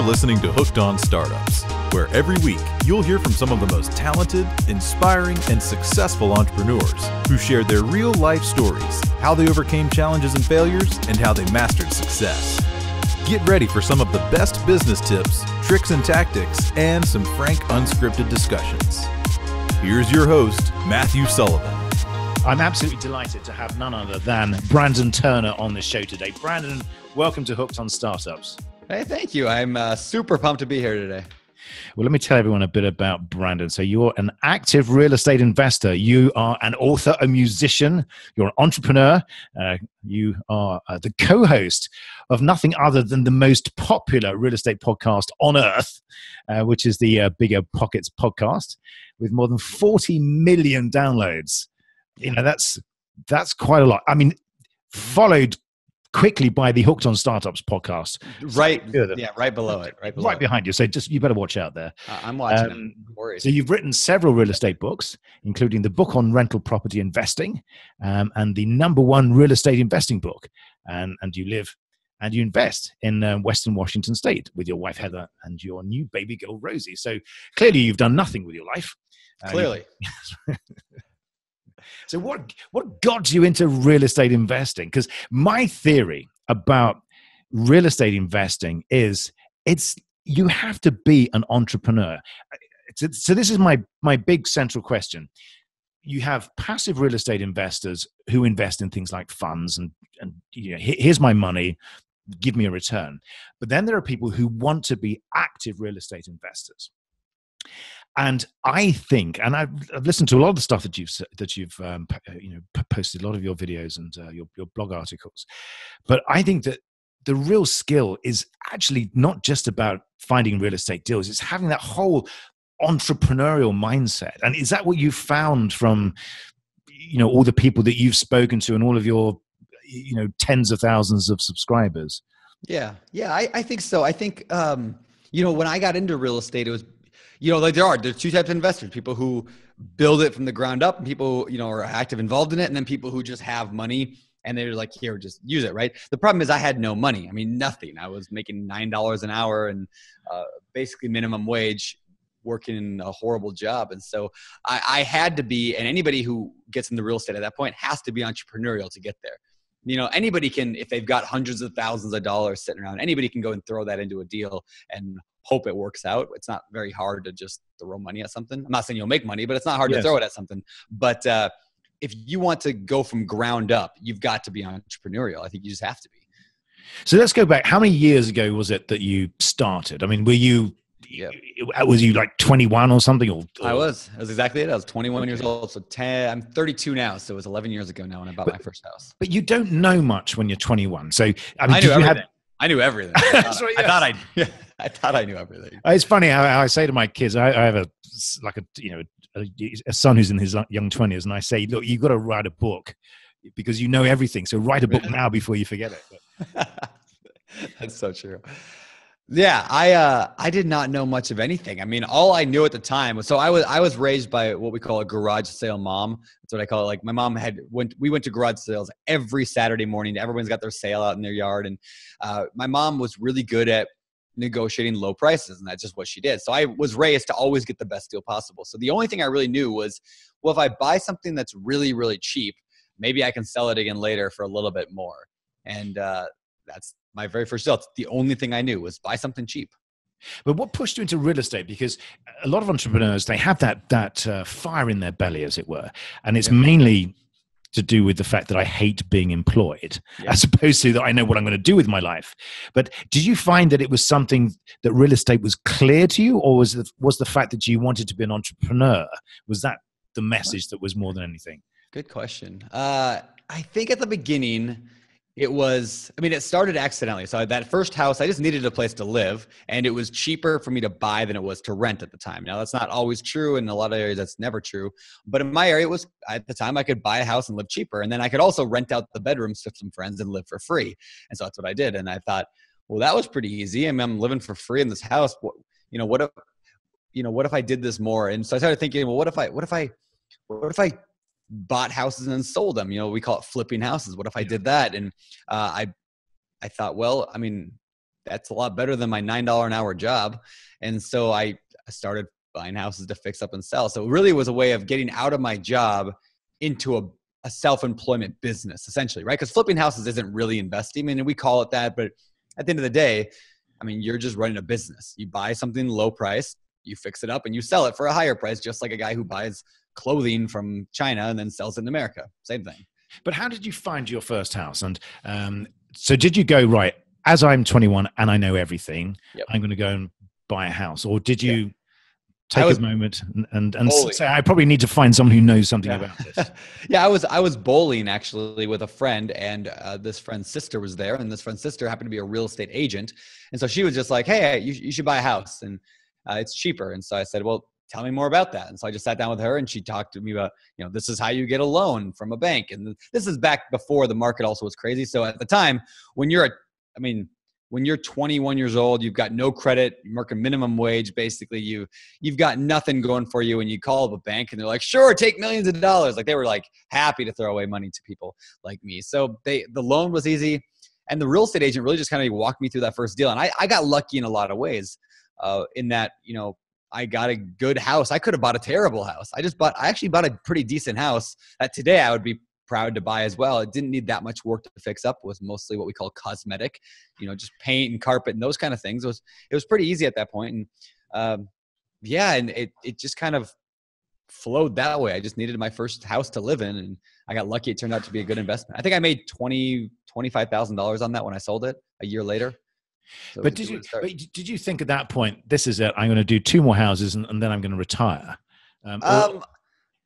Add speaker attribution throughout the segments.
Speaker 1: listening to Hooked on Startups, where every week you'll hear from some of the most talented, inspiring, and successful entrepreneurs who shared their real-life stories, how they overcame challenges and failures, and how they mastered success. Get ready for some of the best business tips, tricks and tactics, and some frank, unscripted discussions. Here's your host, Matthew Sullivan.
Speaker 2: I'm absolutely delighted to have none other than Brandon Turner on the show today. Brandon, welcome to Hooked on Startups.
Speaker 3: Hey, thank you. I'm super pumped to be here today.
Speaker 2: Well, let me tell everyone a bit about Brandon. So you're an active real estate investor. You are an author, a musician. You're an entrepreneur. You are the co-host of nothing other than the most popular real estate podcast on earth, which is the Bigger Pockets podcast, with more than 40 million downloads. You know, that's quite a lot. I mean, followed quickly by the Hooked on Startups podcast.
Speaker 3: Right. Yeah, right below it.
Speaker 2: Right behind you. So just you better watch out there.
Speaker 3: I'm watching. No worries.
Speaker 2: So you've written several real estate books, including the book on rental property investing and the #1 real estate investing book. And you live and you invest in Western Washington State with your wife, Heather, and your new baby girl, Rosie. So clearly you've done nothing with your life.
Speaker 3: Clearly.
Speaker 2: So what got you into real estate investing? Because my theory about real estate investing is you have to be an entrepreneur. So this is my big central question. You have passive real estate investors who invest in things like funds and you know, here's my money, give me a return. But then there are people who want to be active real estate investors. And I think, and I've listened to a lot of the stuff that you've posted, a lot of your videos and your blog articles, but I think that the real skill is actually not just about finding real estate deals; it's having that whole entrepreneurial mindset. And is that what you found from, you know, all the people that you've spoken to and all of your, you know, tens of thousands of subscribers?
Speaker 3: Yeah, I think so. I think when I got into real estate, it was. There's two types of investors: people who build it from the ground up, and people, are active involved in it, and then people who just have money and they're like, here, just use it, right? The problem is I had no money. I mean, nothing. I was making $9 an hour and basically minimum wage, working in a horrible job. And so I had to be, and anybody who gets into real estate at that point has to be entrepreneurial to get there. Anybody can, if they've got hundreds of thousands of dollars sitting around, anybody can go and throw that into a deal and hope it works out. It's not very hard to just throw money at something. I'm not saying you'll make money, but it's not hard to throw it at something. But if you want to go from ground up, you've got to be entrepreneurial. I think you just have to be.
Speaker 2: So let's go back. How many years ago was it that you started? I mean, was you like 21 or something? Or?
Speaker 3: That was exactly it. I was 21 years old. So I'm 32 now. So it was 11 years ago now when I bought my first house.
Speaker 2: But you don't know much when you're 21. So
Speaker 3: I knew everything. I knew everything. I thought I knew everything.
Speaker 2: It's funny how I say to my kids, I have a son who's in his young 20s, and I say, look, you've got to write a book because you know everything. So write a book now before you forget it.
Speaker 3: That's so true. Yeah, I did not know much of anything. I mean, all I knew at the time was, so I was raised by what we call a garage sale mom. That's what I call it. Like my mom we went to garage sales every Saturday morning. Everyone's got their sale out in their yard. And my mom was really good at negotiating low prices, and that's just what she did. So I was raised to always get the best deal possible. So the only thing I really knew was, well, if I buy something that's really, really cheap, maybe I can sell it again later for a little bit more. And that's my very first deal. It's the only thing I knew was buy something cheap.
Speaker 2: But what pushed you into real estate? Because a lot of entrepreneurs, they have that fire in their belly, as it were. And it's mainly to do with the fact that I hate being employed, as opposed to that I know what I'm going to do with my life. But did you find that it was something that real estate was clear to you, or was the fact that you wanted to be an entrepreneur, was that the message that was more than anything?
Speaker 3: Good question. I think at the beginning, it started accidentally. So that first house, I just needed a place to live, and it was cheaper for me to buy than it was to rent at the time. Now, that's not always true. In a lot of areas, that's never true. But in my area, at the time I could buy a house and live cheaper. And then I could also rent out the bedrooms to some friends and live for free. And so that's what I did. And I thought, well, that was pretty easy. I mean, I'm living for free in this house. What if I did this more? And so I started thinking, well, what if I bought houses and then sold them? We call it flipping houses. What if I did that? And I thought, well, I mean, that's a lot better than my $9 an hour job. And so I started buying houses to fix up and sell. So it really was a way of getting out of my job into a self-employment business, essentially, right? Because flipping houses isn't really investing. I mean, we call it that, but at the end of the day, I mean, you're just running a business. You buy something low price, you fix it up, and you sell it for a higher price, just like a guy who buys clothing from China and then sells it in America. Same thing.
Speaker 2: But how did you find your first house? And so did you go, right, as I'm 21 and I know everything,
Speaker 3: Yep.
Speaker 2: I'm going to go and buy a house? Or did you
Speaker 3: I
Speaker 2: take
Speaker 3: was
Speaker 2: a moment and
Speaker 3: bowling.
Speaker 2: say, I probably need to find someone who knows something about this?
Speaker 3: Yeah, I was bowling actually with a friend, and this friend's sister was there, and this friend's sister happened to be a real estate agent. And so she was just like, hey, you should buy a house, and it's cheaper. And so I said, well, tell me more about that. And so I just sat down with her, and she talked to me about, this is how you get a loan from a bank. And this is back before the market also was crazy. So at the time, when you're 21 years old, you've got no credit, you're working minimum wage, basically you've got nothing going for you, and you call up a bank and they're like, sure, take millions of dollars. Like, they were like happy to throw away money to people like me. So the loan was easy, and the real estate agent really just kind of walked me through that first deal. And I got lucky in a lot of ways, in that, I got a good house. I could have bought a terrible house. I actually bought a pretty decent house that today I would be proud to buy as well. It didn't need that much work to fix up. It was mostly what we call cosmetic, just paint and carpet and those kind of things. It was pretty easy at that point. And and it just kind of flowed that way. I just needed my first house to live in, and I got lucky. It turned out to be a good investment. I think I made $25,000 on that when I sold it a year later. So
Speaker 2: but did you think at that point, this is it, I'm going to do 2 more houses and then I'm going to retire?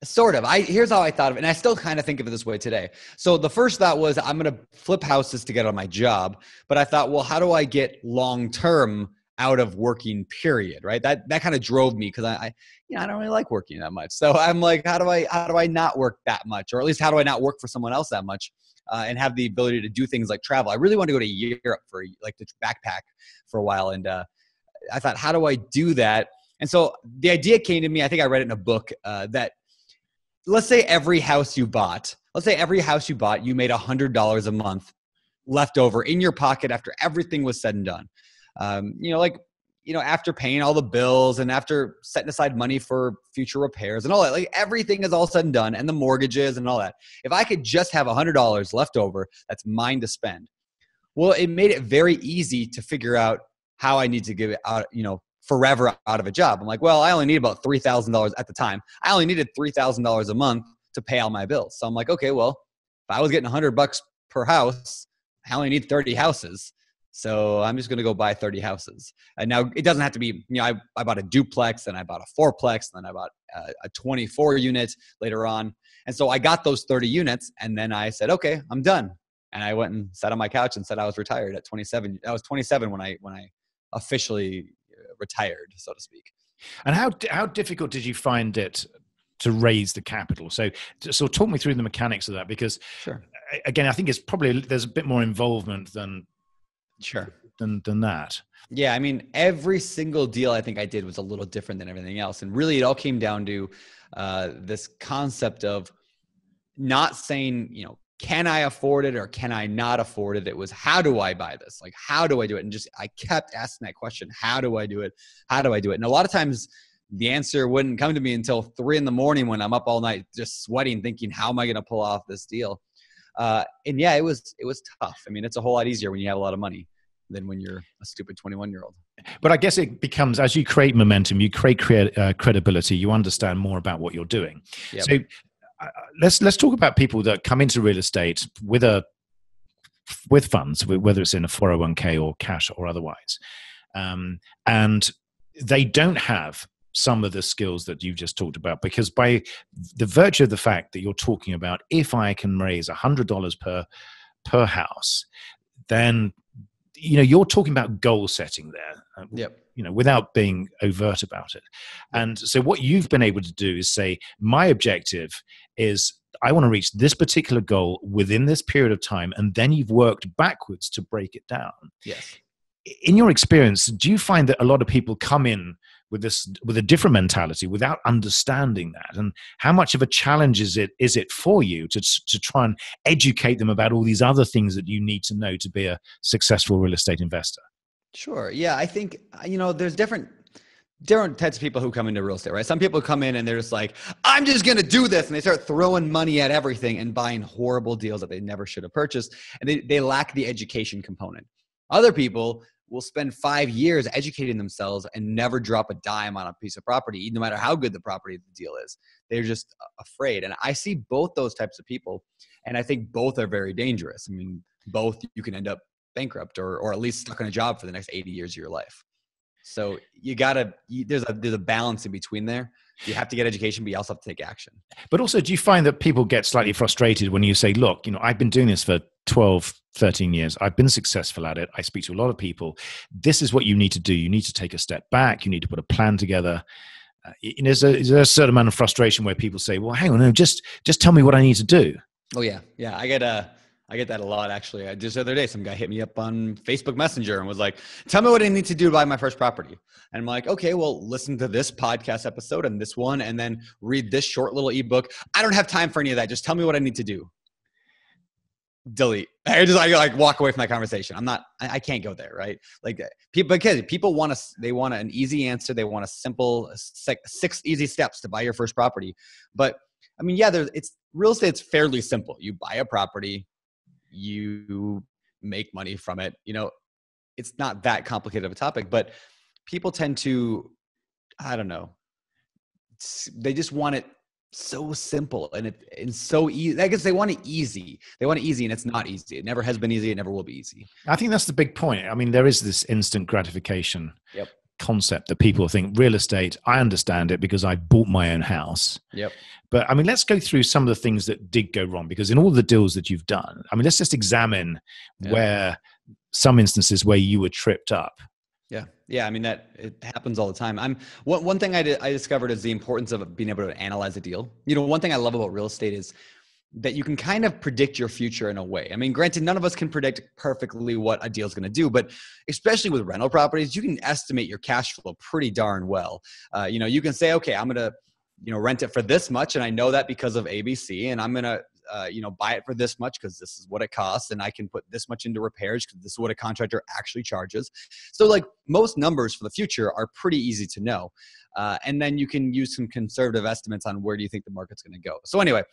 Speaker 3: Sort of. Here's how I thought of it, and I still kind of think of it this way today. So the first thought was, I'm going to flip houses to get on my job. But I thought, well, how do I get long-term out of working, period, right? That kind of drove me, because I don't really like working that much. So I'm like, how do I not work that much? Or at least how do I not work for someone else that much? And have the ability to do things like travel. I really want to go to Europe to backpack for a while. And I thought, how do I do that? And so the idea came to me, I think I read it in a book, that let's say every house you bought, you made $100 a month left over in your pocket after everything was said and done. After paying all the bills and after setting aside money for future repairs and all that, like everything is all said and done, and the mortgages and all that. If I could just have $100 left over, that's mine to spend. Well, it made it very easy to figure out how I need to give it out, forever out of a job. I'm like, well, I only need about $3,000 at the time. I only needed $3,000 a month to pay all my bills. So I'm like, okay, well, if I was getting $100 per house, I only need 30 houses. So I'm just going to go buy 30 houses. And now it doesn't have to be, I bought a duplex, and I bought a fourplex, and then I bought a 24 unit later on. And so I got those 30 units, and then I said, okay, I'm done. And I went and sat on my couch and said I was retired at 27. I was 27 when I officially retired, so to speak.
Speaker 2: And how difficult did you find it to raise the capital? So talk me through the mechanics of that, because
Speaker 3: Sure.
Speaker 2: Again, I think it's probably, there's a bit more involvement than that.
Speaker 3: Yeah. I mean, every single deal I think I did was a little different than everything else. And really it all came down to this concept of not saying, can I afford it or can I not afford it? It was, how do I buy this? Like, how do I do it? And I kept asking that question. How do I do it? How do I do it? And a lot of times the answer wouldn't come to me until 3 a.m. when I'm up all night, just sweating, thinking, how am I going to pull off this deal? And yeah, it was tough. I mean, it's a whole lot easier when you have a lot of money than when you're a stupid 21-year-old.
Speaker 2: But I guess it becomes, as you create momentum, you create credibility, you understand more about what you're doing. Yep. So let's talk about people that come into real estate with funds, whether it's in a 401k or cash or otherwise. And they don't have some of the skills that you've just talked about, because by the virtue of the fact that you're talking about, if I can raise $100 per house, then you're talking about goal setting there.
Speaker 3: Yep.
Speaker 2: Without being overt about it. And so what you've been able to do is say, my objective is I want to reach this particular goal within this period of time. And then you've worked backwards to break it down.
Speaker 3: Yes.
Speaker 2: In your experience, do you find that a lot of people come in with a different mentality without understanding that? And how much of a challenge is it for you to try and educate them about all these other things that you need to know to be a successful real estate investor?
Speaker 3: Sure. Yeah. I think, there's different types of people who come into real estate, right? Some people come in and they're just like, I'm just going to do this. And they start throwing money at everything and buying horrible deals that they never should have purchased. And they lack the education component. Other people will spend 5 years educating themselves and never drop a dime on a piece of property, no matter how good the property the deal is. They're just afraid. And I see both those types of people. And I think both are very dangerous. I mean, both you can end up bankrupt or at least stuck in a job for the next 80 years of your life. So there's a balance in between there. You have to get education, but you also have to take action.
Speaker 2: But also, do you find that people get slightly frustrated when you say, look, I've been doing this for 12, 13 years. I've been successful at it. I speak to a lot of people. This is what you need to do. You need to take a step back. You need to put a plan together. Is there a certain amount of frustration where people say, well, hang on, no, just tell me what I need to do?
Speaker 3: Oh, yeah. Yeah, I get that a lot, actually. Just the other day, some guy hit me up on Facebook Messenger and was like, tell me what I need to do to buy my first property. And I'm like, okay, well, listen to this podcast episode and this one, and then read this short little ebook. I don't have time for any of that. Just tell me what I need to do. Delete. I like walk away from that conversation. I can't go there, right? Like people want an easy answer. They want a simple 6 easy steps to buy your first property. But I mean, yeah, real estate's fairly simple. You buy a property, you make money from it. It's not that complicated of a topic, but people tend to, I don't know, they just want it so simple and so easy. I guess they want it easy. They want it easy, and it's not easy. It never has been easy. It never will be easy.
Speaker 2: I think that's the big point. I mean, there is this instant gratification
Speaker 3: Yep.
Speaker 2: concept that people think real estate, I understand it because I bought my own house.
Speaker 3: Yep.
Speaker 2: But I mean, let's go through some of the things that did go wrong, because in all the deals that you've done, I mean, let's just examine where some instances where you were tripped up.
Speaker 3: Yeah. Yeah. I mean, it happens all the time. One thing I discovered is the importance of being able to analyze a deal. One thing I love about real estate is that you can kind of predict your future in a way. I mean, granted, none of us can predict perfectly what a deal is going to do, but especially with rental properties, you can estimate your cash flow pretty darn well. You can say, okay, I'm going to, rent it for this much. And I know that because of ABC, and I'm going to, buy it for this much because this is what it costs. And I can put this much into repairs because this is what a contractor actually charges. So like most numbers for the future are pretty easy to know. And then you can use some conservative estimates on where do you think the market's going to go. So anyway,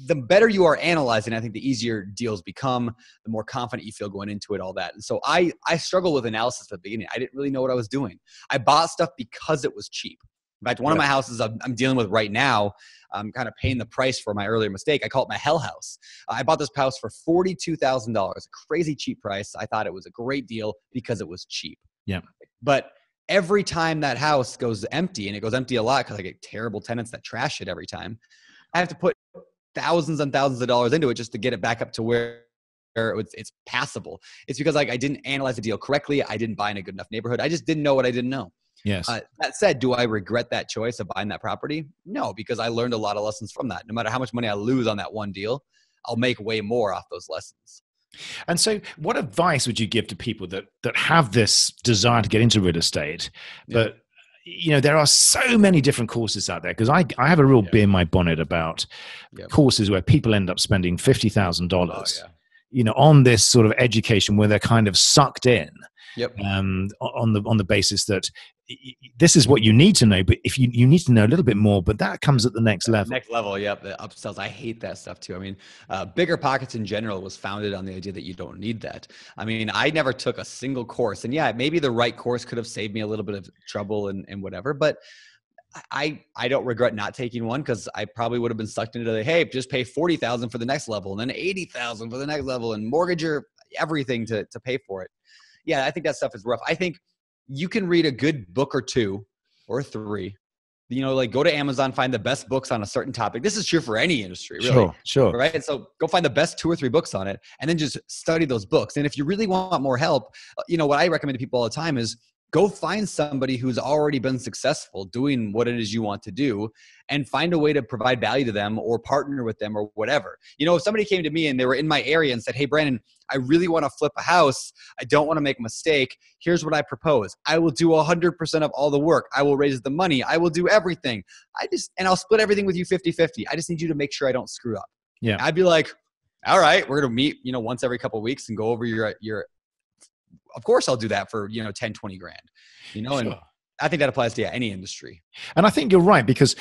Speaker 3: the better you are analyzing, I think the easier deals become, the more confident you feel going into it, all that. And so I struggled with analysis at the beginning. I didn't really know what I was doing. I bought stuff because it was cheap. In fact, one of my houses I'm dealing with right now, I'm kind of paying the price for my earlier mistake. I call it my hell house. I bought this house for $42,000, a crazy cheap price. I thought it was a great deal because it was cheap.
Speaker 2: Yeah.
Speaker 3: But every time that house goes empty, and it goes empty a lot because I get terrible tenants that trash it every time, I have to put thousands and thousands of dollars into it just to get it back up to where it's passable. It's because I didn't analyze the deal correctly. I didn't buy in a good enough neighborhood. I just didn't know what I didn't know.
Speaker 2: Yes.
Speaker 3: That said, do I regret that choice of buying that property? No, because I learned a lot of lessons from that. No matter how much money I lose on that one deal, I'll make way more off those lessons.
Speaker 2: And so what advice would you give to people that have this desire to get into real estate, but there are so many different courses out there? Because I have a real bee in my bonnet about courses where people end up spending $50,000 on this sort of education where they're kind of sucked in on the basis that this is what you need to know, but if you need to know a little bit more, but that comes at the next level.
Speaker 3: Next level, the upsells. I hate that stuff too. I mean, Bigger Pockets in general was founded on the idea that you don't need that. I mean, I never took a single course, and maybe the right course could have saved me a little bit of trouble and whatever, but I don't regret not taking one, because I probably would have been sucked into hey, just pay $40,000 for the next level, and then $80,000 for the next level, and mortgage your everything to pay for it. Yeah, I think that stuff is rough. I think you can read a good book or two or three, go to Amazon, find the best books on a certain topic. This is true for any industry, really.
Speaker 2: Sure.
Speaker 3: Right. And so go find the best 2 or 3 books on it, and then just study those books. And if you really want more help, what I recommend to people all the time is go find somebody who's already been successful doing what it is you want to do, and find a way to provide value to them or partner with them or whatever. If somebody came to me and they were in my area and said, hey, Brandon, I really want to flip a house. I don't want to make a mistake. Here's what I propose. I will do 100% of all the work. I will raise the money. I will do everything. And I'll split everything with you 50-50. I just need you to make sure I don't screw up.
Speaker 2: Yeah.
Speaker 3: I'd be like, all right, we're going to meet, once every couple of weeks and go over your of course I'll do that for, 10, 20 grand, and
Speaker 2: Sure.
Speaker 3: I think that applies to any industry.
Speaker 2: And I think you're right, because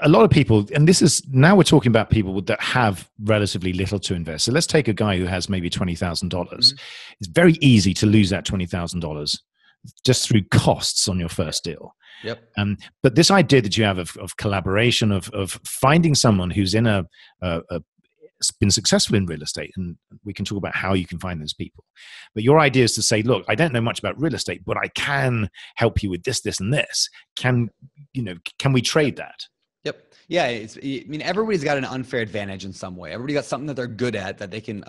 Speaker 2: a lot of people, and this is, now we're talking about people that have relatively little to invest. So let's take a guy who has maybe $20,000.
Speaker 3: Mm-hmm.
Speaker 2: It's very easy to lose that $20,000 just through costs on your first deal.
Speaker 3: Yep.
Speaker 2: But this idea that you have of collaboration, of finding someone who's in been successful in real estate, and we can talk about how you can find those people. But your idea is to say, look, I don't know much about real estate, but I can help you with this, this, and this. Can we trade that?
Speaker 3: Yep. Yeah. Everybody's got an unfair advantage in some way. Everybody got something that they're good at that they can,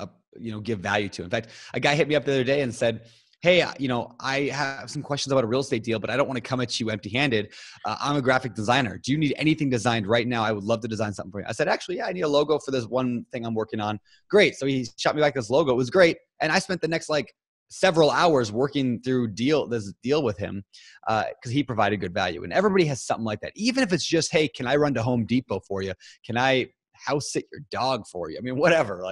Speaker 3: give value to. In fact, a guy hit me up the other day and said, hey, I have some questions about a real estate deal, but I don't want to come at you empty-handed. I'm a graphic designer. Do you need anything designed right now? I would love to design something for you. I said, actually, yeah, I need a logo for this one thing I'm working on. Great. So he shot me back this logo. It was great. And I spent the next several hours working through this deal with him because he provided good value. And everybody has something like that. Even if it's just, hey, can I run to Home Depot for you? Can I house sit your dog for you? Whatever.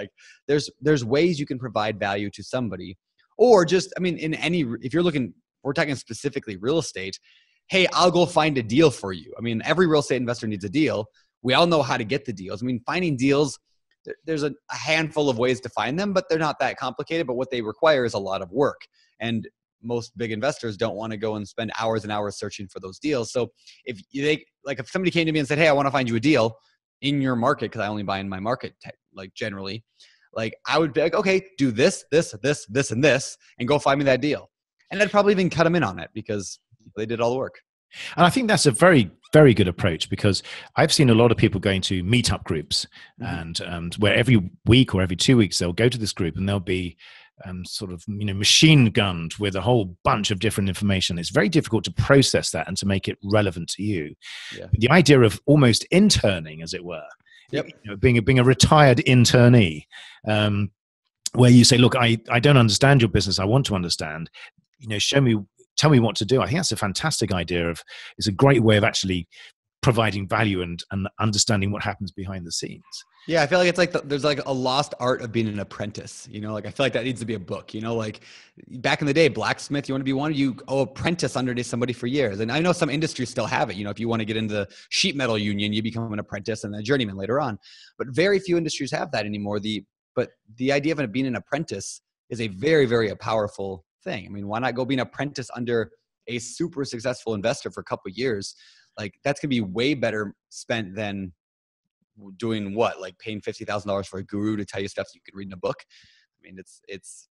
Speaker 3: There's ways you can provide value to somebody. Or just, if you're looking, we're talking specifically real estate, hey, I'll go find a deal for you. Every real estate investor needs a deal. We all know how to get the deals. Finding deals, there's a handful of ways to find them, but they're not that complicated. But what they require is a lot of work. And most big investors don't want to go and spend hours and hours searching for those deals. So if somebody came to me and said, hey, I want to find you a deal in your market, because I only buy in my market, generally, I would be like, okay, do this, this, this, this, and this, and go find me that deal. And I'd probably even cut them in on it because they did all the work.
Speaker 2: And I think that's a very, very good approach, because I've seen a lot of people going to meetup groups, and where every week or every 2 weeks, they'll go to this group and they'll be machine gunned with a whole bunch of different information. It's very difficult to process that and to make it relevant to you. Yeah. The idea of almost interning, as it were,
Speaker 3: yep.
Speaker 2: Being a retired internee, where you say, look, I don't understand your business. I want to understand, tell me what to do. I think that's a fantastic idea. It's a great way of actually providing value and understanding what happens behind the scenes.
Speaker 3: Yeah, I feel like it's there's a lost art of being an apprentice. I feel like that needs to be a book. Back in the day, blacksmith, you want to be one, you apprentice underneath somebody for years. And I know some industries still have it. If you want to get into the sheet metal union, you become an apprentice and then a journeyman later on. But very few industries have that anymore. But the idea of being an apprentice is a very, very powerful thing. Why not go be an apprentice under a super successful investor for a couple of years? That's going to be way better spent than doing what? Paying $50,000 for a guru to tell you stuff you could read in a book. It's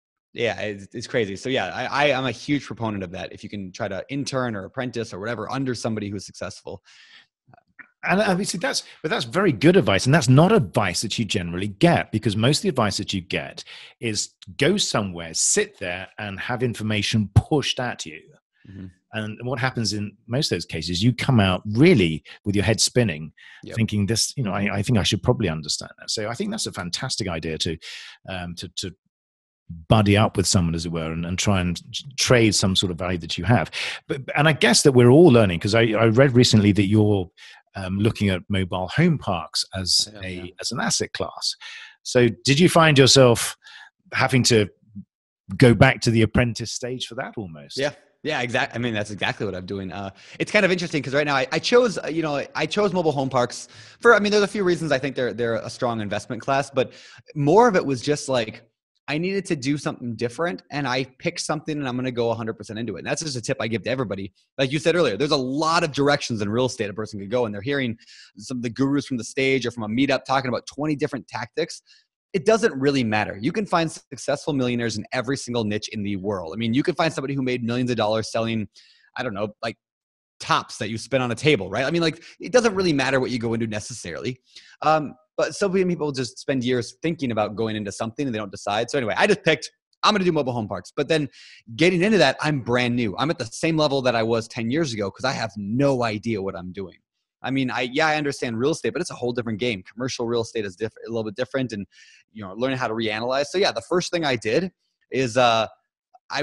Speaker 3: crazy. So yeah, I'm a huge proponent of that. If you can try to intern or apprentice or whatever under somebody who's successful.
Speaker 2: And that's very good advice. And that's not advice that you generally get, because most of the advice that you get is go somewhere, sit there and have information pushed at you. Mm-hmm. And what happens in most of those cases, you come out really with your head spinning, thinking this, I think I should probably understand that. So I think that's a fantastic idea to buddy up with someone, as it were, and try and trade some sort of value that you have. And I guess that we're all learning, because I read recently that you're looking at mobile home parks as an asset class. So did you find yourself having to go back to the apprentice stage for that almost?
Speaker 3: Yeah, exactly. That's exactly what I'm doing. It's kind of interesting because right now I chose mobile home parks for, there's a few reasons I think they're a strong investment class, but more of it was just I needed to do something different, and I picked something and I'm going to go 100% into it. And that's just a tip I give to everybody. Like you said earlier, there's a lot of directions in real estate a person could go, and they're hearing some of the gurus from the stage or from a meetup talking about 20 different tactics. It doesn't really matter. You can find successful millionaires in every single niche in the world. You can find somebody who made millions of dollars selling, tops that you spin on a table, right? It doesn't really matter what you go into necessarily. But so many people just spend years thinking about going into something and they don't decide. So anyway, I just picked, I'm going to do mobile home parks. But then getting into that, I'm brand new. I'm at the same level that I was 10 years ago because I have no idea what I'm doing. I understand real estate, but it's a whole different game. Commercial real estate is a little bit different, and learning how to reanalyze. So yeah, the first thing I did is I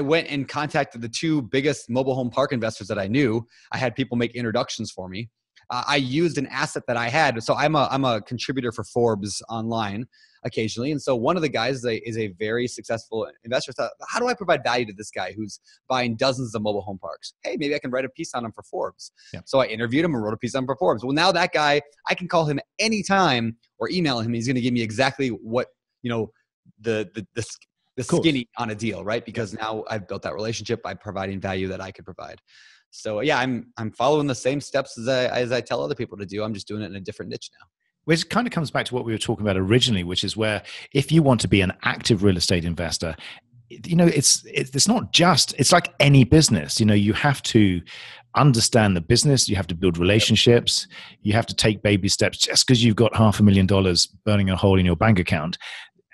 Speaker 3: went and contacted the two biggest mobile home park investors that I knew. I had people make introductions for me. I used an asset that I had. So I'm a contributor for Forbes online occasionally. And so one of the guys is a very successful investor. So how do I provide value to this guy who's buying dozens of mobile home parks? Hey, maybe I can write a piece on him for Forbes. Yeah. So I interviewed him and wrote a piece on him for Forbes. Well, now that guy, I can call him anytime or email him. He's going to give me exactly what, the skinny on a deal, right? Because now I've built that relationship by providing value that I could provide. So yeah, I'm following the same steps as I tell other people to do. I'm just doing it in a different niche now.
Speaker 2: Which kind of comes back to what we were talking about originally, which is where if you want to be an active real estate investor, it's not just, it's like any business. You have to understand the business. You have to build relationships. You have to take baby steps. Just because you've got $500,000 burning a hole in your bank account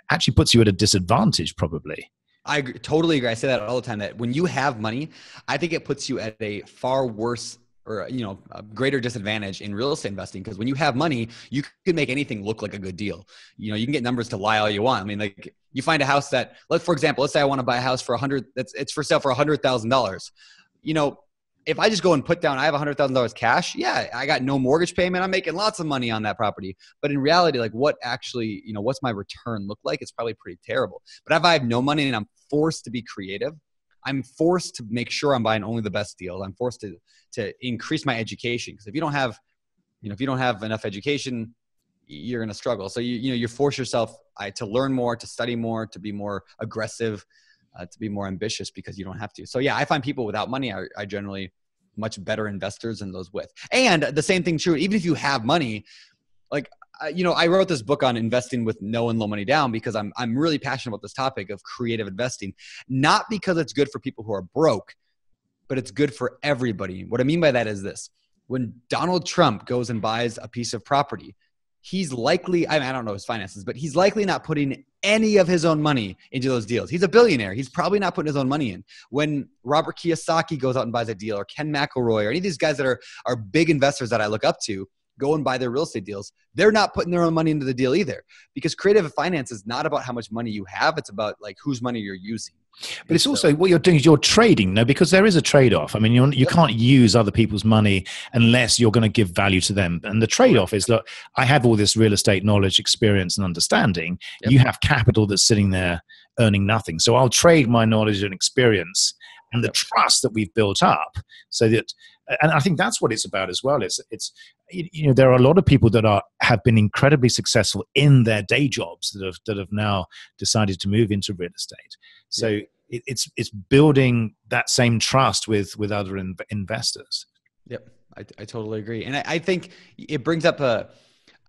Speaker 2: actually puts you at a disadvantage probably.
Speaker 3: I totally agree. I say that all the time, that when you have money, I think it puts you at a far worse or, a greater disadvantage in real estate investing. Because when you have money, you can make anything look like a good deal. You can get numbers to lie all you want. I mean, like you find a house that, for example, let's say I want to buy a house for it's for sale for $100,000. If I just go and put down, I have $100,000 cash. Yeah, I got no mortgage payment. I'm making lots of money on that property. But in reality, like what actually, what's my return look like? It's probably pretty terrible. But if I have no money and I'm forced to be creative, I'm forced to make sure I'm buying only the best deals. I'm forced to increase my education. Because if you don't have enough education, you're going to struggle. So you force yourself to learn more, to study more, to be more aggressive, to be more ambitious because you don't have to. So yeah, I find people without money are generally much better investors than those with. And the same thing true, even if you have money, like, I wrote this book on investing with no and low money down because I'm really passionate about this topic of creative investing, not because it's good for people who are broke, but it's good for everybody. What I mean by that is this: when Donald Trump goes and buys a piece of property, he's likely, I don't know his finances, but he's likely not putting any of his own money into those deals. He's a billionaire. He's probably not putting his own money in. When Robert Kiyosaki goes out and buys a deal, or Ken McElroy, or any of these guys that are big investors that I look up to, go and buy their real estate deals, they're not putting their own money into the deal either. Because creative finance is not about how much money you have. It's about like whose money you're using.
Speaker 2: But it's also what you're doing is you're trading, no? Because there is a trade-off. I mean, you can't use other people's money unless you're going to give value to them. And the trade-off is, look, I have all this real estate knowledge, experience, and understanding. Yep. You have capital that's sitting there earning nothing. So I'll trade my knowledge and experience and the trust that we've built up so that, and I think that's what it's about as well. It's there are a lot of people that have been incredibly successful in their day jobs that have now decided to move into real estate. So it's building that same trust with other investors.
Speaker 3: Yep, I totally agree, and I think it brings up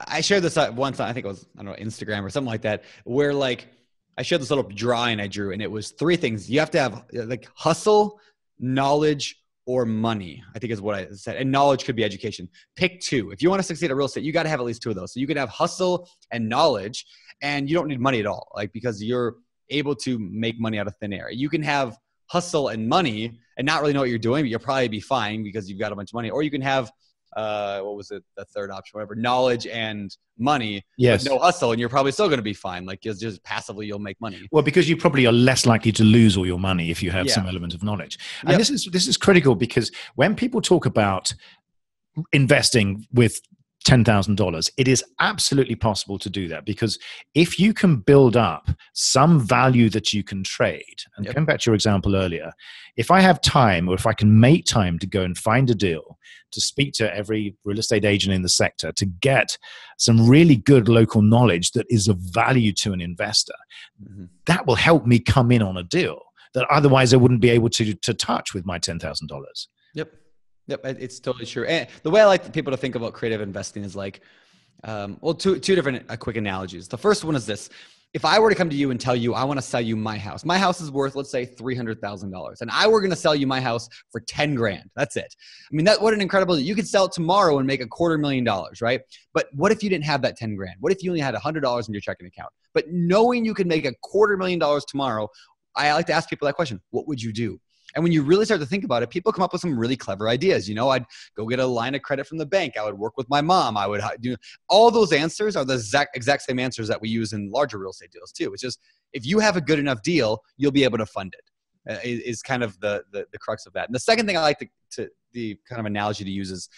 Speaker 3: I shared this once. I think it was Instagram or something like that, where like I shared this little drawing I drew, and it was 3 things you have to have: like hustle, knowledge, or money, I think is what I said. And knowledge could be education. Pick 2. If you want to succeed at real estate, you got to have at least 2 of those. So you can have hustle and knowledge, and you don't need money at all, like because you're able to make money out of thin air. You can have hustle and money and not really know what you're doing, but you'll probably be fine because you've got a bunch of money. Or you can have what was it, the third option, whatever, knowledge and money, but no hustle, and you're probably still going to be fine. Like just passively, you'll make money.
Speaker 2: Well, because you probably are less likely to lose all your money if you have some element of knowledge. And this is critical, because when people talk about investing with $10,000, it is absolutely possible to do that, because if you can build up some value that you can trade, and going back to your example earlier, if I have time, or if I can make time to go and find a deal, to speak to every real estate agent in the sector, to get some really good local knowledge that is of value to an investor, that will help me come in on a deal that otherwise I wouldn't be able to touch with my $10,000.
Speaker 3: Yep, it's totally true. And the way I like people to think about creative investing is like, two different quick analogies. The first one is this: if I were to come to you and tell you I want to sell you my house is worth, let's say, $300,000, and I were going to sell you my house for $10,000. That's it. I mean, what an incredible! You could sell it tomorrow and make $250,000, right? But what if you didn't have that $10,000? What if you only had $100 in your checking account? But knowing you could make $250,000 tomorrow, I like to ask people that question: what would you do? And when you really start to think about it, people come up with some really clever ideas. I'd go get a line of credit from the bank. I would work with my mom. I would do all those answers are the exact same answers that we use in larger real estate deals too. It's just, if you have a good enough deal, you'll be able to fund it. Is kind of the crux of that. And the second thing I like to the kind of analogy to use is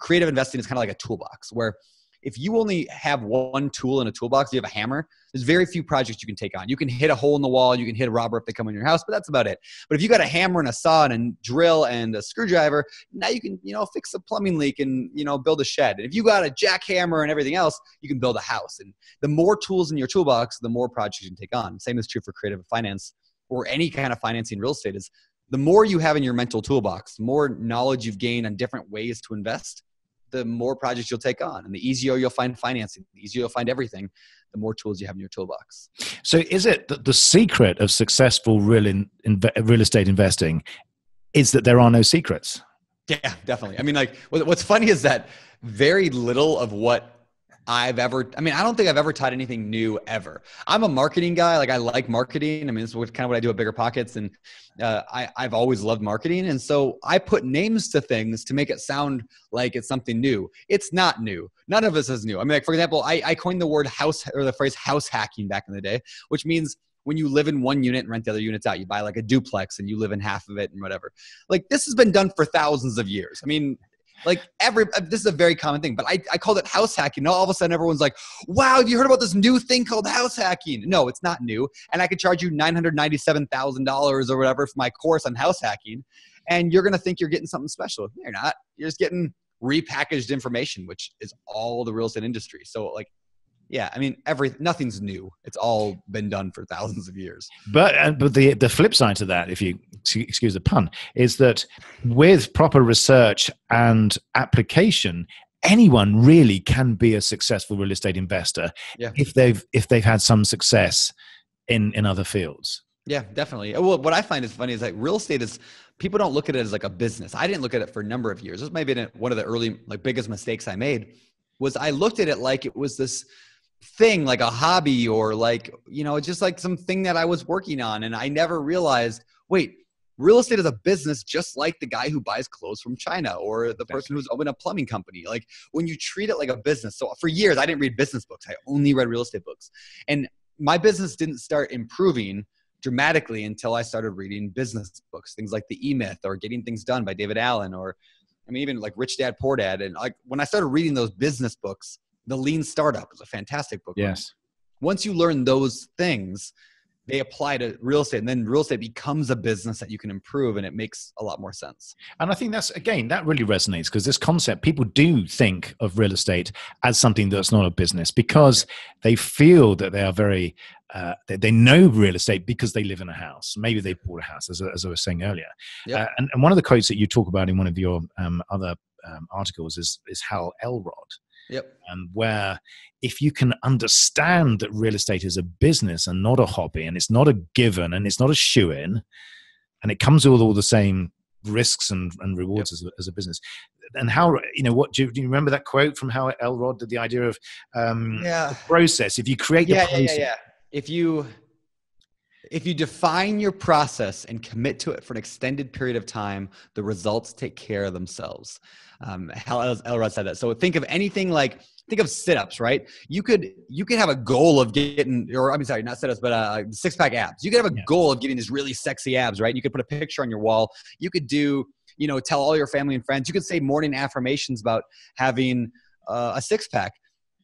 Speaker 3: creative investing is kind of like a toolbox where if you only have one tool in a toolbox, you have a hammer, there's very few projects you can take on. You can hit a hole in the wall, you can hit a robber if they come in your house, but that's about it. But if you got a hammer and a saw and a drill and a screwdriver, now you can, fix a plumbing leak and, build a shed. And if you got a jackhammer and everything else, you can build a house. And the more tools in your toolbox, the more projects you can take on. Same is true for creative finance or any kind of financing real estate. Is the more you have in your mental toolbox, the more knowledge you've gained on different ways to invest, the more projects you'll take on. And the easier you'll find financing, the easier you'll find everything, the more tools you have in your toolbox.
Speaker 2: So is it that the secret of successful real estate investing is that there are no secrets?
Speaker 3: Yeah, definitely. I mean, like what's funny is that very little of what I don't think I've ever taught anything new ever. I'm a marketing guy. Like I like marketing. I mean, this is kind of what I do at Bigger Pockets. And I've always loved marketing. And so I put names to things to make it sound like it's something new. It's not new. None of this is new. I mean, like, for example, I coined the phrase house hacking back in the day, which means when you live in one unit and rent the other units out, you buy like a duplex and you live in half of it and whatever. Like this has been done for thousands of years. I mean, like this is a very common thing, but I called it house hacking. Now all of a sudden everyone's like, wow, have you heard about this new thing called house hacking? No, it's not new. And I could charge you $997,000 or whatever for my course on house hacking. And you're going to think you're getting something special. You're not. You're just getting repackaged information, which is all the real estate industry. So like, yeah, I mean, nothing's new. It's all been done for thousands of years.
Speaker 2: But the flip side to that, if you excuse the pun, is that with proper research and application, anyone really can be a successful real estate investor if they've had some success in other fields.
Speaker 3: Yeah, definitely. Well, what I find is funny is like real estate is, people don't look at it as like a business. I didn't look at it for a number of years. This may have been one of the early, like biggest mistakes I made, was I looked at it like it was this thing, like a hobby or like, just like something that I was working on. And I never realized, wait, real estate is a business just like the guy who buys clothes from China or the person who's opened a plumbing company. Like when you treat it like a business. So for years, I didn't read business books. I only read real estate books. And my business didn't start improving dramatically until I started reading business books, things like The E-Myth or Getting Things Done by David Allen, or I mean, even like Rich Dad, Poor Dad. And like when I started reading those business books, The Lean Startup is a fantastic book.
Speaker 2: Yes.
Speaker 3: Once you learn those things, they apply to real estate, and then real estate becomes a business that you can improve, and it makes a lot more sense.
Speaker 2: And I think that really resonates, because this concept, people do think of real estate as something that's not a business because they feel that they are very, they know real estate because they live in a house. Maybe they bought a house, as I was saying earlier. Yep. And one of the quotes that you talk about in one of your other articles is Hal Elrod.
Speaker 3: Yep.
Speaker 2: And where if you can understand that real estate is a business and not a hobby, and it's not a given and it's not a shoe-in, and it comes with all the same risks and rewards as a business. And how, do you remember that quote from Hal Elrod, the idea of the process? If you create the process.
Speaker 3: If you define your process and commit to it for an extended period of time, the results take care of themselves. Hal Elrod said that. So think of anything like, think of sit-ups, right? You could have a goal of getting, not sit-ups, but six-pack abs. You could have a goal of getting these really sexy abs, right? You could put a picture on your wall. You could do, tell all your family and friends. You could say morning affirmations about having a six-pack.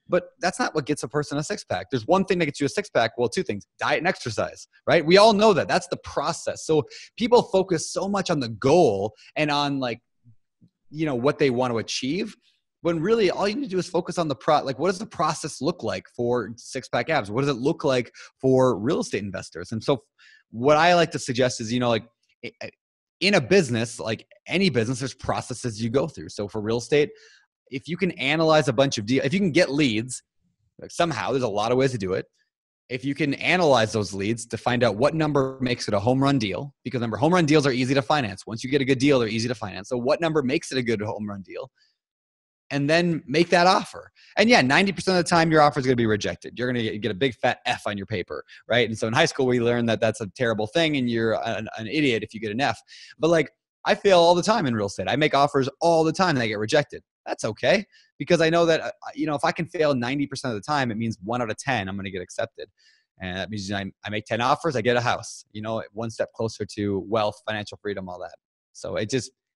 Speaker 3: But that's not what gets a person a six-pack. There's one thing that gets you a six-pack. Well, two things: diet and exercise, right? We all know that. That's the process. So people focus so much on the goal and on what they want to achieve, when really all you need to do is focus on what does the process look like for six-pack abs? What does it look like for real estate investors? And so what I like to suggest is, in a business, like any business, there's processes you go through. So for real estate, if you can analyze a bunch of deals, if you can get leads, like somehow, there's a lot of ways to do it. If you can analyze those leads to find out what number makes it a home run deal, because remember, home run deals are easy to finance. Once you get a good deal, they're easy to finance. So what number makes it a good home run deal? And then make that offer. And 90% of the time your offer is going to be rejected. You're going to get a big fat F on your paper, right? And so in high school, we learned that that's a terrible thing and you're an idiot if you get an F. But I fail all the time in real estate. I make offers all the time and I get rejected. That's okay, because I know that, if I can fail 90% of the time, it means 1 out of 10, I'm going to get accepted. And that means I make 10 offers, I get a house, one step closer to wealth, financial freedom, all that. So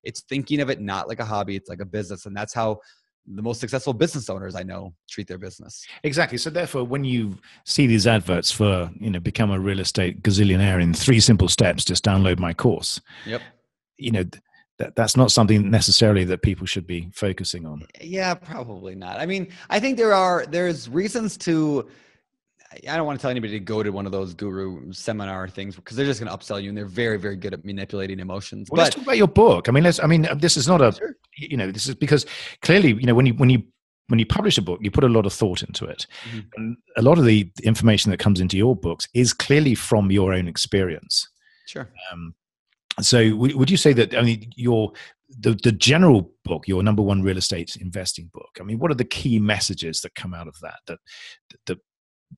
Speaker 3: It's thinking of it not like a hobby, it's like a business. And that's how the most successful business owners I know treat their business.
Speaker 2: Exactly. So therefore, when you see these adverts for, become a real estate gazillionaire in 3 simple steps, just download my course.
Speaker 3: Yep.
Speaker 2: That's not something necessarily that people should be focusing on.
Speaker 3: Yeah, probably not. I mean, I think there's reasons to, I don't want to tell anybody to go to one of those guru seminar things because they're just going to upsell you, and they're very, very good at manipulating emotions.
Speaker 2: Well, let's talk about your book. This is not a,
Speaker 3: Sure.
Speaker 2: This is because clearly, when you publish a book, you put a lot of thought into it.
Speaker 3: Mm-hmm.
Speaker 2: And a lot of the information that comes into your books is clearly from your own experience.
Speaker 3: Sure.
Speaker 2: So would you say that, the general book, your number one real estate investing book, what are the key messages that come out of that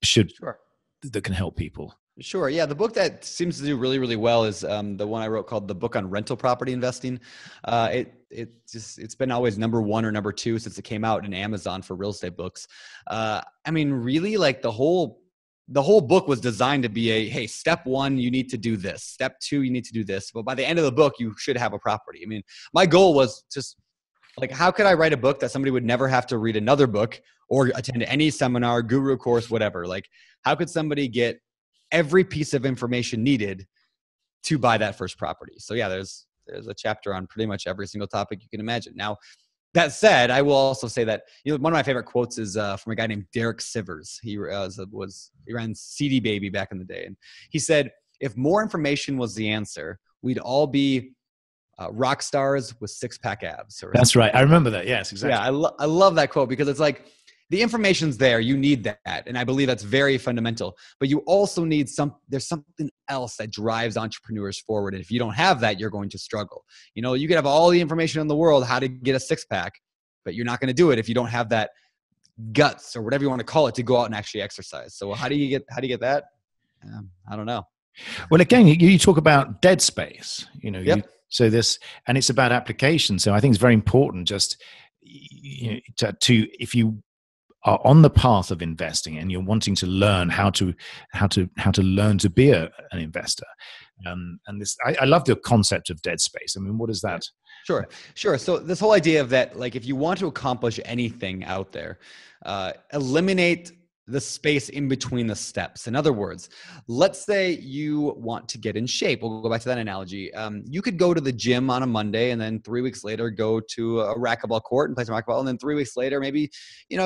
Speaker 3: Sure.
Speaker 2: that can help people?
Speaker 3: Sure. Yeah. The book that seems to do really, really well is the one I wrote called The Book on Rental Property Investing. It's been always number 1 or number 2 since it came out in Amazon for real estate books. Really, like the whole book was designed to be hey, step 1, you need to do this. Step 2, you need to do this. But by the end of the book, you should have a property. My goal was just like, how could I write a book that somebody would never have to read another book or attend any seminar, guru course, whatever? Like, how could somebody get every piece of information needed to buy that first property? So yeah, there's a chapter on pretty much every single topic you can imagine. Now, that said, I will also say that one of my favorite quotes is from a guy named Derek Sivers. He ran CD Baby back in the day, and he said, "If more information was the answer, we'd all be rock stars with 6-pack abs."
Speaker 2: That's right. I remember that. Yes, exactly.
Speaker 3: Yeah, I love that quote because it's like the information's there. You need that, and I believe that's very fundamental. But you also need there's something else that drives entrepreneurs forward. And if you don't have that, you're going to struggle. You could have all the information in the world how to get a 6-pack, but you're not going to do it if you don't have that guts or whatever you want to call it to go out and actually exercise. So how do you get that? I don't know.
Speaker 2: Well, again, you talk about dead space.
Speaker 3: Yep.
Speaker 2: And it's about application. So I think it's very important just to if you are on the path of investing and you're wanting to learn how to learn to be an investor. And this, I love the concept of dead space. What is that?
Speaker 3: Sure. So this whole idea of that, like, if you want to accomplish anything out there, eliminate the space in between the steps. In other words, let's say you want to get in shape. We'll go back to that analogy. You could go to the gym on a Monday and then 3 weeks later go to a racquetball court and play some racquetball. And then 3 weeks later, maybe,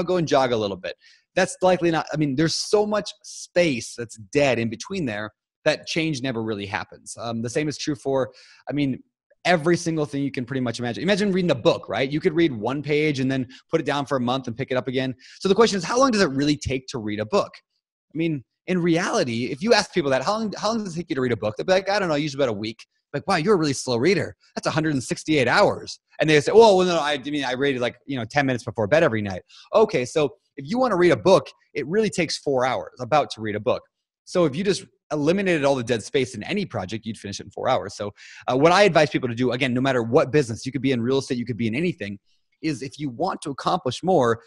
Speaker 3: go and jog a little bit. That's likely not, there's so much space that's dead in between there that change never really happens. The same is true for, every single thing you can pretty much imagine. Imagine reading a book, right? You could read 1 page and then put it down for a month and pick it up again. So the question is, how long does it really take to read a book? In reality, if you ask people that, how long does it take you to read a book? They'll be like, I don't know, usually about a week. Like, wow, you're a really slow reader. That's 168 hours. And they say, well, no, I read it 10 minutes before bed every night. Okay, so if you want to read a book, it really takes 4 hours about to read a book. So if you just eliminated all the dead space in any project, you'd finish it in 4 hours. So what I advise people to do, again, no matter what business, you could be in real estate, you could be in anything, is if you want to accomplish more,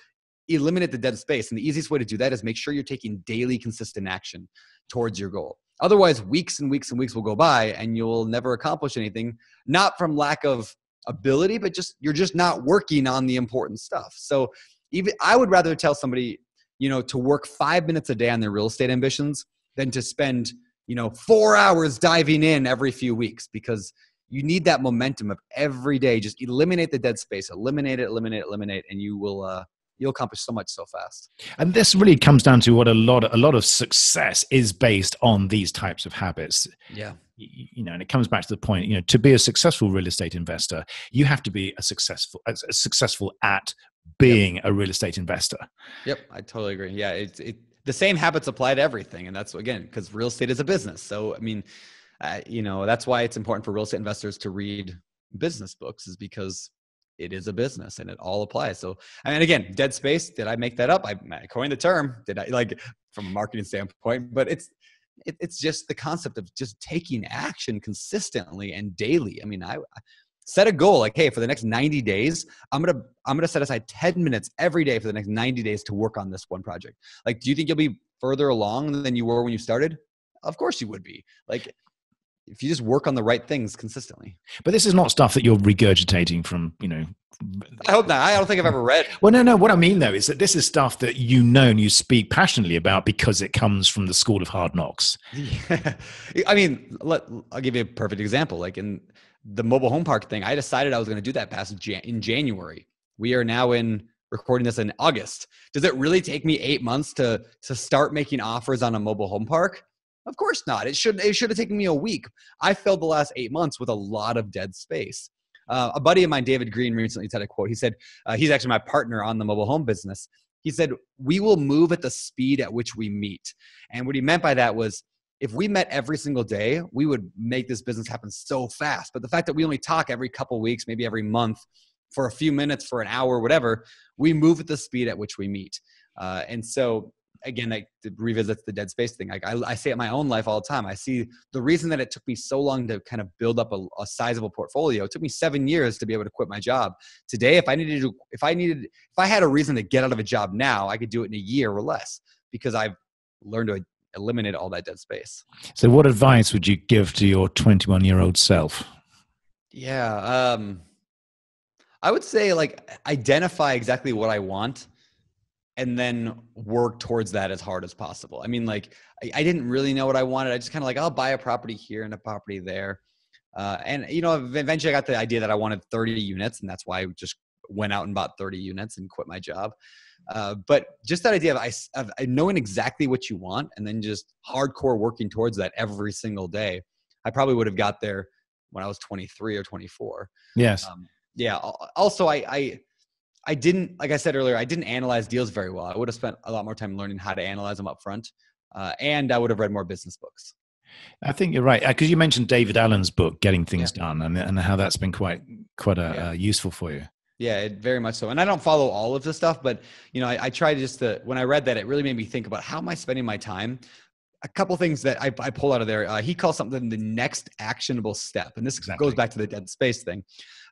Speaker 3: eliminate the dead space. And the easiest way to do that is make sure you're taking daily consistent action towards your goal. Otherwise, weeks and weeks and weeks will go by and you'll never accomplish anything, not from lack of ability, but you're just not working on the important stuff. So I would rather tell somebody, to work 5 minutes a day on their real estate ambitions than to spend, 4 hours diving in every few weeks, because you need that momentum of every day. Just eliminate the dead space, eliminate it, and you'll accomplish so much so fast.
Speaker 2: And this really comes down to what a lot of success is based on these types of habits.
Speaker 3: Yeah.
Speaker 2: And it comes back to the point, to be a successful real estate investor, you have to be successful at being a real estate investor.
Speaker 3: Yep. I totally agree. Yeah. The same habits apply to everything. And that's, again, because real estate is a business. So, that's why it's important for real estate investors to read business books, is because it is a business and it all applies. So, again, dead space, did I make that up? I coined the term. Did I, from a marketing standpoint? But it's just the concept of just taking action consistently and daily. I set a goal like, hey, for the next 90 days, I'm gonna set aside 10 minutes every day for the next 90 days to work on this one project. Like, do you think you'll be further along than you were when you started? Of course you would be. Like, if you just work on the right things consistently.
Speaker 2: But this is not stuff that you're regurgitating from,
Speaker 3: I hope not. I don't think I've ever read.
Speaker 2: Well, no. What I mean, though, is that this is stuff that and you speak passionately about because it comes from the school of hard knocks.
Speaker 3: Yeah. I mean, I'll give you a perfect example. Like in the mobile home park thing, I decided I was going to do that in January. We are now recording this in August. Does it really take me 8 months to start making offers on a mobile home park? Of course not. It should have taken me a week. I filled the last 8 months with a lot of dead space. A buddy of mine, David Green, recently said a quote. He said, he's actually my partner on the mobile home business. He said, we will move at the speed at which we meet. And what he meant by that was, if we met every single day, we would make this business happen so fast. But the fact that we only talk every couple weeks, maybe every month, for a few minutes, for an hour, whatever, we move at the speed at which we meet. And so, again, like, to revisit the dead space thing, like I say it in my own life all the time. I see the reason that it took me so long to kind of build up a sizable portfolio. It took me 7 years to be able to quit my job. Today, if I had a reason to get out of a job now, I could do it in a year or less, because I've learned to eliminate all that dead space.
Speaker 2: So what advice would you give to your 21-year-old self?
Speaker 3: Yeah. I would say, like, identify exactly what I want and then work towards that as hard as possible. I mean, like, I didn't really know what I wanted. I just kind of like, I'll buy a property here and a property there. And, eventually I got the idea that I wanted 30 units, and that's why I just went out and bought 30 units and quit my job. But just that idea of knowing exactly what you want and then just hardcore working towards that every single day, I probably would have got there when I was 23 or 24.
Speaker 2: Yes.
Speaker 3: Yeah. Also, I didn't, like I said earlier, I didn't analyze deals very well. I would have spent a lot more time learning how to analyze them up front. And I would have read more business books.
Speaker 2: I think you're right. Because you mentioned David Allen's book, Getting Things Done, and how that's been quite useful for you.
Speaker 3: Yeah, very much so. And I don't follow all of the stuff, but I try when I read that, it really made me think about how am I spending my time. A couple things that I pull out of there. He calls something the next actionable step. And this goes back to the dead space thing.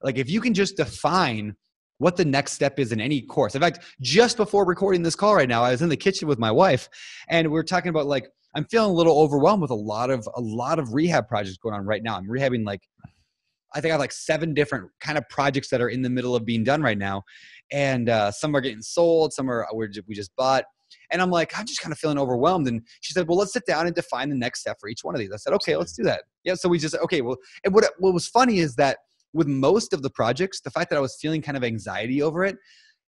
Speaker 3: Like, if you can just define what the next step is in any course. In fact, just before recording this call right now, I was in the kitchen with my wife, and we were talking about, like, I'm feeling a little overwhelmed with a lot of rehab projects going on right now. I'm rehabbing, like, I think I have like 7 different kind of projects that are in the middle of being done right now. And some are getting sold, some are we just bought. And I'm like, I'm just kind of feeling overwhelmed. And she said, well, let's sit down and define the next step for each one of these. I said, okay, let's do that. Yeah. So we just, okay, well, and what was funny is that with most of the projects, the fact that I was feeling kind of anxiety over it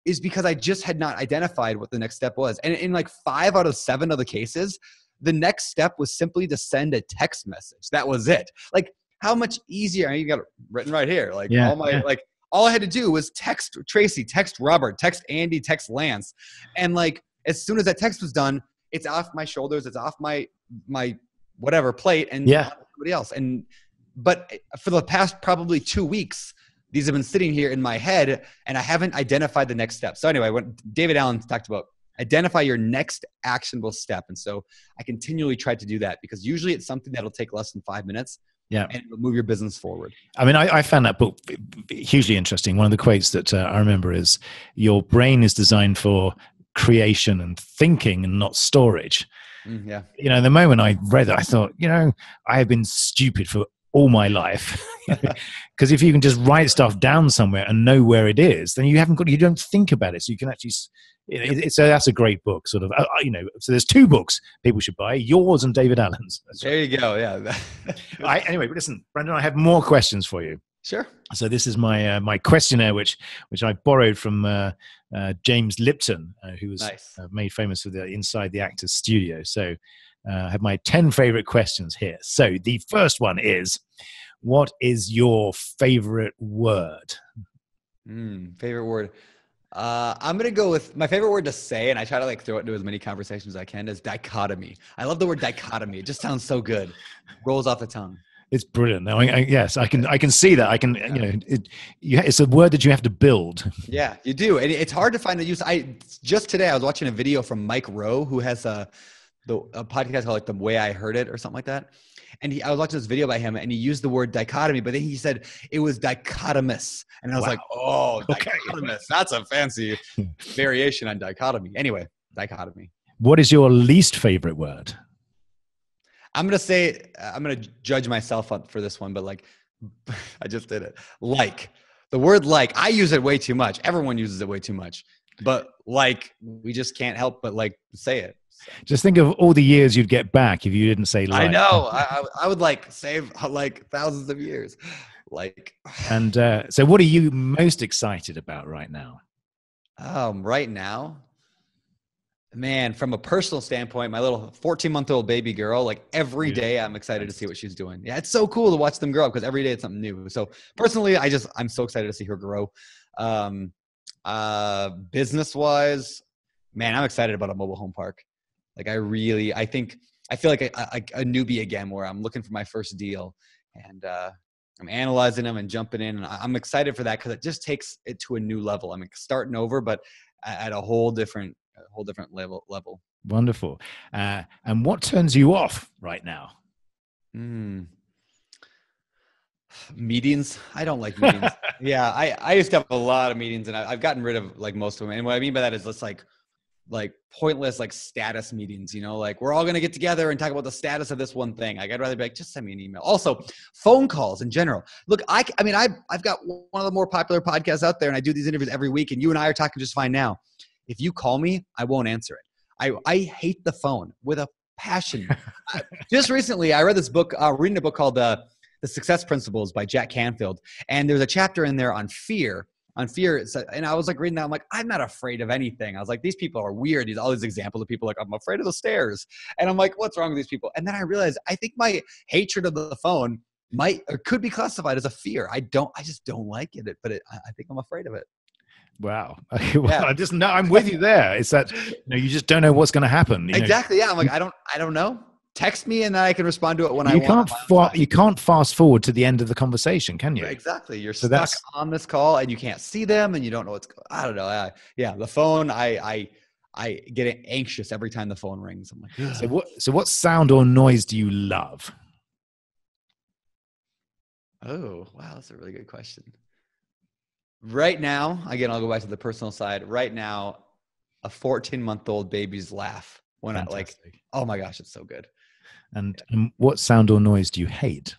Speaker 3: is because I just had not identified what the next step was. And in like 5 out of 7 of the cases, the next step was simply to send a text message. That was it. Like, how much easier? You got it written right here. Like, all I had to do was text Tracy, text Robert, text Andy, text Lance. And like, as soon as that text was done, it's off my shoulders. It's off my whatever plate and somebody else. But for the past probably 2 weeks, these have been sitting here in my head and I haven't identified the next step. So anyway, when David Allen talked about identify your next actionable step. And so I continually try to do that because usually it's something that'll take less than 5 minutes.
Speaker 2: Yeah,
Speaker 3: and it'll move your business forward.
Speaker 2: I mean, I found that book hugely interesting. One of the quotes that I remember is, your brain is designed for creation and thinking and not storage.
Speaker 3: Yeah.
Speaker 2: The moment I read it, I thought, I have been stupid for all my life. Because if you can just write stuff down somewhere and know where it is, then you don't think about it. So you can actually, so that's a great book, sort of, so there's 2 books people should buy, yours and David Allen's.
Speaker 3: There you go. Yeah.
Speaker 2: Anyway, but listen, Brendan, I have more questions for you.
Speaker 3: Sure.
Speaker 2: So this is my questionnaire, which I borrowed from James Lipton, who was made famous for the Inside the Actors Studio. So I have my 10 favorite questions here. So the first one is, what is your favorite word?
Speaker 3: Favorite word. I'm going to go with my favorite word to say, and I try to throw it into as many conversations as I can, is dichotomy. I love the word dichotomy. It just sounds so good. Rolls off the tongue. It's
Speaker 2: brilliant. No, yes, I can see that. I can, it's a word that you have to build.
Speaker 3: Yeah, you do. And it's hard to find the use. Just today, I was watching a video from Mike Rowe, who has a podcast called The Way I Heard It or something like that. And I was watching this video by him and he used the word dichotomy, but then he said it was dichotomous. And I was like, oh, dichotomous. That's a fancy variation on dichotomy. Anyway, dichotomy.
Speaker 2: What is your least favorite word?
Speaker 3: I'm going to say, I'm going to judge myself for this one, but like, I just did it. Like, the word like, I use it way too much. Everyone uses it way too much. But like, we just can't help but like say it. So.
Speaker 2: Just think of all the years you'd get back if you didn't say like.
Speaker 3: I know. I would like save like thousands of years. Like.
Speaker 2: And so what are you most excited about right now?
Speaker 3: Right now, man, from a personal standpoint, my little 14-month-old baby girl, like every day I'm excited to see what she's doing. Yeah, it's so cool to watch them grow up because every day it's something new. So personally, I'm so excited to see her grow. Business-wise, man, I'm excited about a mobile home park. Like I feel like a newbie again, where I'm looking for my first deal and I'm analyzing them and jumping in. And I'm excited for that because it just takes it to a new level. I'm starting over, but at a whole different level.
Speaker 2: Wonderful. And what turns you off right now?
Speaker 3: Meetings. I don't like meetings. Yeah. I used to have a lot of meetings and I've gotten rid of like most of them. And what I mean by that is just like pointless, like status meetings, you know, like we're all going to get together and talk about the status of this one thing. Like, I'd rather be like, just send me an email. Also phone calls in general. Look, I've got one of the more popular podcasts out there and I do these interviews every week and you and I are talking just fine now. If you call me, I won't answer it. I hate the phone with a passion. Just recently, I read this book, reading a book called The Success Principles by Jack Canfield. And there's a chapter in there on fear. And I was like reading that. I'm like, I'm not afraid of anything. I was like, these people are weird. All these examples of people like, I'm afraid of the stairs. And I'm like, what's wrong with these people? And then I realized, I think my hatred of the phone could be classified as a fear. I just don't like it, but I think I'm afraid of it.
Speaker 2: Wow. Well, yeah. I'm with you there. It's that, you just don't know what's going to happen.
Speaker 3: Exactly. Yeah. I'm like, I don't know. Text me and then I can respond to it when I want.
Speaker 2: You can't fast forward to the end of the conversation, can you?
Speaker 3: Exactly. You're stuck on this call and you can't see them and you don't know what's going on. I don't know. Yeah. The phone, I get anxious every time the phone rings. I'm like, ugh.
Speaker 2: So what sound or noise do you love?
Speaker 3: Oh, wow. That's a really good question. Right now, again, I'll go back to the personal side. Right now, a 14-month-old baby's laugh when Fantastic. I like, oh my gosh, it's so good.
Speaker 2: And what sound or noise do you hate?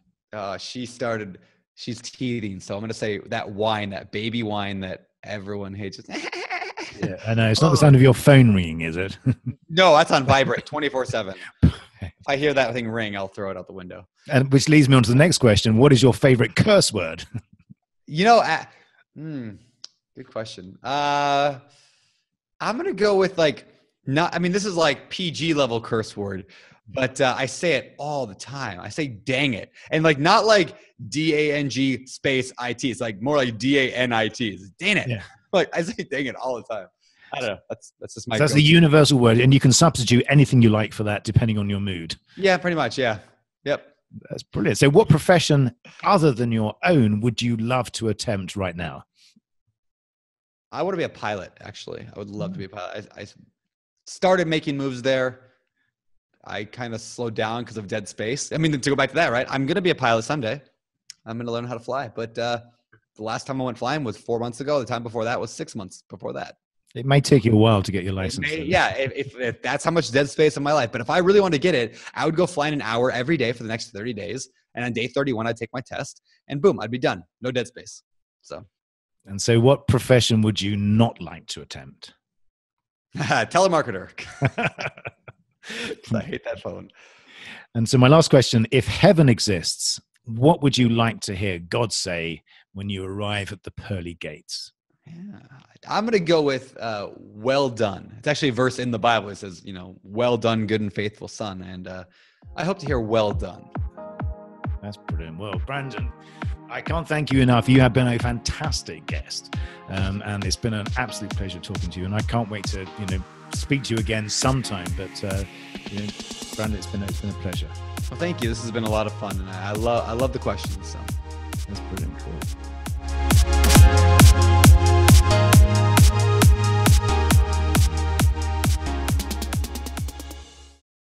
Speaker 3: She's teething. So I'm going to say that baby whine that everyone hates.
Speaker 2: Yeah, I know. It's not the sound of your phone ringing, is it?
Speaker 3: No, that's on vibrate 24/7. If I hear that thing ring, I'll throw it out the window.
Speaker 2: And which leads me on to the next question. What is your favorite curse word?
Speaker 3: Good question. I'm going to go with this is like PG level curse word, but I say it all the time. I say dang it. And like, not like DANG space IT. It's like more like DANIT. It's dang it. Yeah. Like I say dang it all the time. I don't know. That's just my.
Speaker 2: That's the universal word. And you can substitute anything you like for that depending on your mood.
Speaker 3: Yeah, pretty much. Yeah. Yep.
Speaker 2: That's brilliant. So what profession other than your own would you love to attempt right now?
Speaker 3: I want to be a pilot, actually. I would love to be a pilot. I started making moves there. I kind of slowed down because of dead space. I mean, to go back to that, right? I'm going to be a pilot someday. I'm going to learn how to fly. But the last time I went flying was 4 months ago. The time before that was 6 months before that.
Speaker 2: It may take you a while to get your license.
Speaker 3: If that's how much dead space in my life. But if I really want to get it, I would go flying an hour every day for the next 30 days. And on day 31, I'd take my test. And boom, I'd be done. No dead space.
Speaker 2: And so what profession would you not like to attempt?
Speaker 3: Telemarketer. I hate that phone.
Speaker 2: And so my last question, if heaven exists, what would you like to hear God say when you arrive at the pearly gates?
Speaker 3: Yeah, I'm going to go with well done. It's actually a verse in the Bible. It says, well done, good and faithful son. And I hope to hear well done.
Speaker 2: That's brilliant. Well, Brandon, I can't thank you enough. You have been a fantastic guest, and it's been an absolute pleasure talking to you. And I can't wait to, speak to you again sometime. But Brandon, it's been a pleasure.
Speaker 3: Well, thank you. This has been a lot of fun, and I love the questions. So
Speaker 2: that's brilliant.